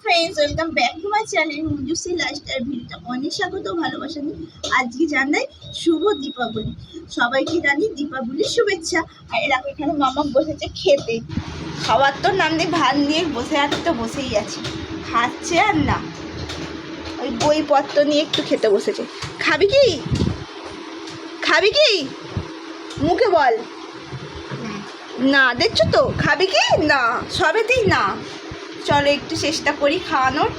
Friends, welcome back to my channel Manjushree lifestyle. ভিডিওটা অনেক স্বাগত, ভালোবাসা নিয়ে আজকে জানাই শুভ দীপাবলি। সবাইকে জানি দীপাবলির শুভেচ্ছা। আর এরকম এখানে মামা বসেছে খেতে, খাবার তো নাম দিয়ে ভাত নিয়ে বসে আছে, তো বসেই আছে, খাচ্ছে আর না ওই বইপত্র নিয়ে একটু খেতে বসেছে। খাবি কি? খাবি কি? মুখে বল না। দেখছো তো, খাবি কি? না, সবেতেই না। চলো একটু চেষ্টা করি খাওয়ানোর।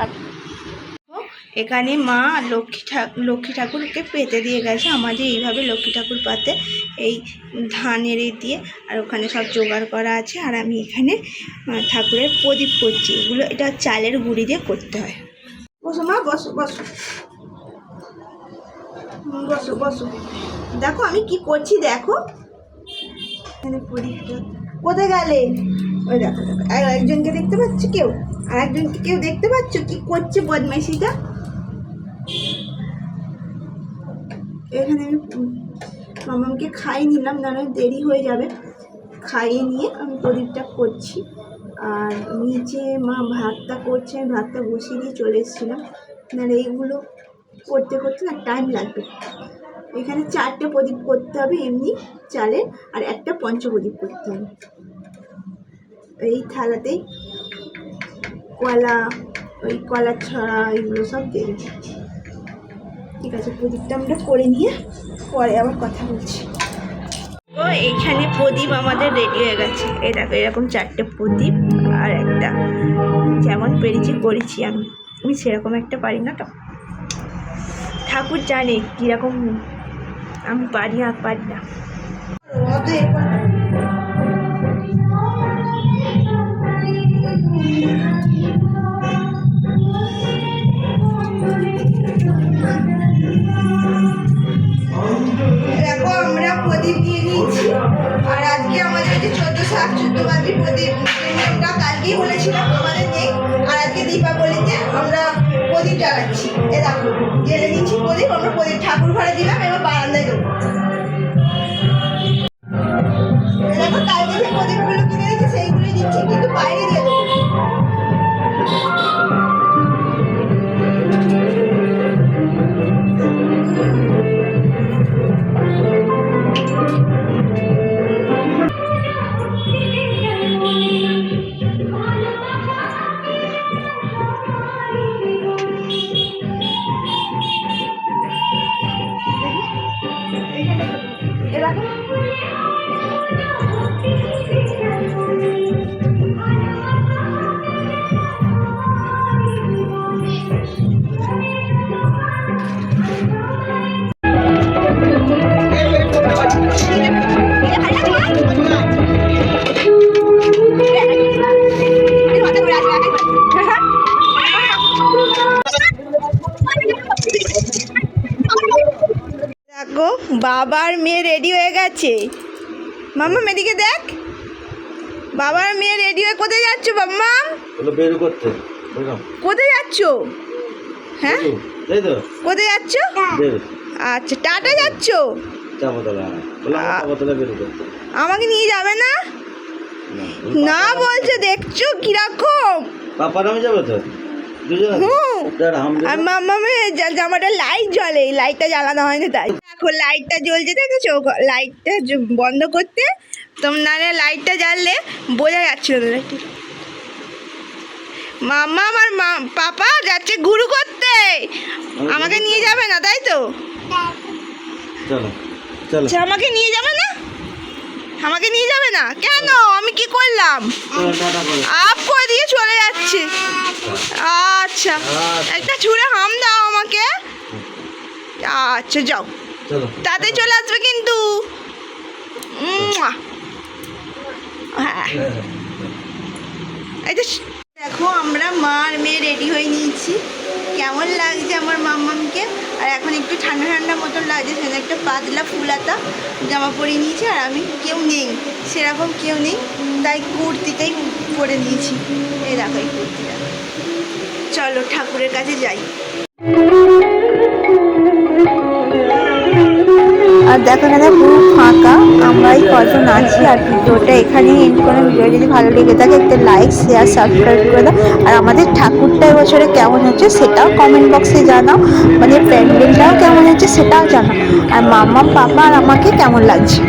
আর এখানে মা লক্ষ্মী ঠাকুরকে পেতে দিয়ে গেছে। আমাদের এইভাবে লক্ষ্মী ঠাকুর পাতে এই ধানের দিয়ে, আর ওখানে সব জোগাড় করা আছে। আর আমি এখানে ঠাকুরের প্রদীপ করছি। এগুলো এটা চালের গুঁড়ি দিয়ে করতে হয়। বসো মা, বসো বসো বসো বসো। দেখো আমি কি করছি, দেখো এখানে প্রদীপটা। কোথায় গেলে? ওই দেখো দেখো, একজনকে দেখতে পাচ্ছ কেউ? আর একজনকে কেউ দেখতে পাচ্ছ কি করছে বদমাইশিটা? এখানে আমি মামাকে খাইয়ে নিলাম, না দেরি হয়ে যাবে। খাইয়ে নিয়ে আমি প্রদীপটা করছি। আর নিচে মা ভাতটা করছে, আমি ভাতটা বসিয়ে দিয়ে চলে এসেছিলাম। নাহলে এইগুলো করতে করতে না টাইম লাগবে। এখানে 4টে প্রদীপ করতে হবে এমনি চালের, আর একটা পঞ্চপ্রদীপ করতে হবে। এই থালাতেই কলা, ওই কলার ছড়া, এগুলো সব দেবে। ঠিক আছে, প্রদীপটা আমরা করে নিয়ে পরে আবার কথা বলছি। ও এইখানে প্রদীপ আমাদের রেডি হয়ে গেছে। এই দেখো এরকম 4টে প্রদীপ, আর একটা যেমন পেরেছি করেছি। আমি সেরকম একটা পারি না, তো ঠাকুর জানে কীরকম আমি পারি আর পারি না। দেখো আমরা প্রদীপ দিয়ে নিয়েছি। আর আজকে আমাদের যে 14/14 প্রদীপ নিয়মটা কালকেই বলেছিলাম, আমাদের নেই। আর আজকে দীপাবলিতে আমরা প্রদীপ জ্বালাচ্ছি। এ দেখো জেলে নিয়েছি প্রদীপ। আমরা প্রদীপ ঠাকুর ঘরে দিলাম, এবার বারান্দায় দেবো। দেখো কালকে যে প্রদীপগুলো কিনে দিচ্ছি সেইগুলোই দিচ্ছি, কিন্তু বাইরে দিয়ে দেবো। দেখো বাবার মেয়ে রেডি হয়ে গেছে। মাম্মা এদিকে দেখ, বাবার মেয়ে রেডি হয়ে কোথায় যাচ্ছ? বাম্মা কোথায় যাচ্ছ? হ্যাঁ কোথায় যাচ্ছ? আচ্ছা টাটা যাচ্ছ? আমাকে নিয়ে যাবে না? না বলছে, দেখছো কিরকম। আর মাম্মামের জামাটা লাইট জ্বলে, লাইটটা জ্বালানো হয়নি তাই। দেখো লাইটটা জ্বলছে, দেখেছো? লাইটটা বন্ধ করতে তোমার লাইটটা জ্বাললে বোঝা যাচ্ছিল না। মাম্মা আমার পাপা যাচ্ছে গুরু করতে, আমাকে নিয়ে যাবে না তাই তো? আমাকে নিয়ে যাবে না? আমাকে নিয়ে যাবে না কেন? আমি কি করলাম? আপ করে দিয়ে চলে যাচ্ছে। আচ্ছা একটা ছুঁড়ে হাম দাও আমাকে। আচ্ছা যাও, তাতে চলে আসবে কিন্তু। হ্যাঁ এই দেখো আমরা মা আর মেয়ে রেডি হয়ে নিয়েছি। কেমন লাগছে আমার মাম্মামকে? আর এখন একটু ঠান্ডা ঠান্ডা মতন লাগছে, সেখানে একটা পাতলা ফুলাতা জামা পরে নিয়েছি। আর আমি কেউ নেই, সেরকম কেউ নেই, তাই কুর্তিটাই পরে নিয়েছি। এই দেখো এই কুর্তিটা। চলো ঠাকুরের কাছে যাই। আর দেখো এখানে পুরো ফাঁকা, আমরাই কজন আছি। আর ভিডিওটা এখানেই এন্ড করে, ভিডিও যদি ভালো লেগে থাকে একটা লাইক শেয়ার সাবস্ক্রাইব করে দাও। আর আমাদের ঠাকুরটা এবছরে কেমন হচ্ছে সেটাও কমেন্ট বক্সে জানাও, মানে প্যান্ডেলটাও কেমন হচ্ছে সেটাও জানাও, আর মাম্মাম পাপা আর আমাকে কেমন লাগছে।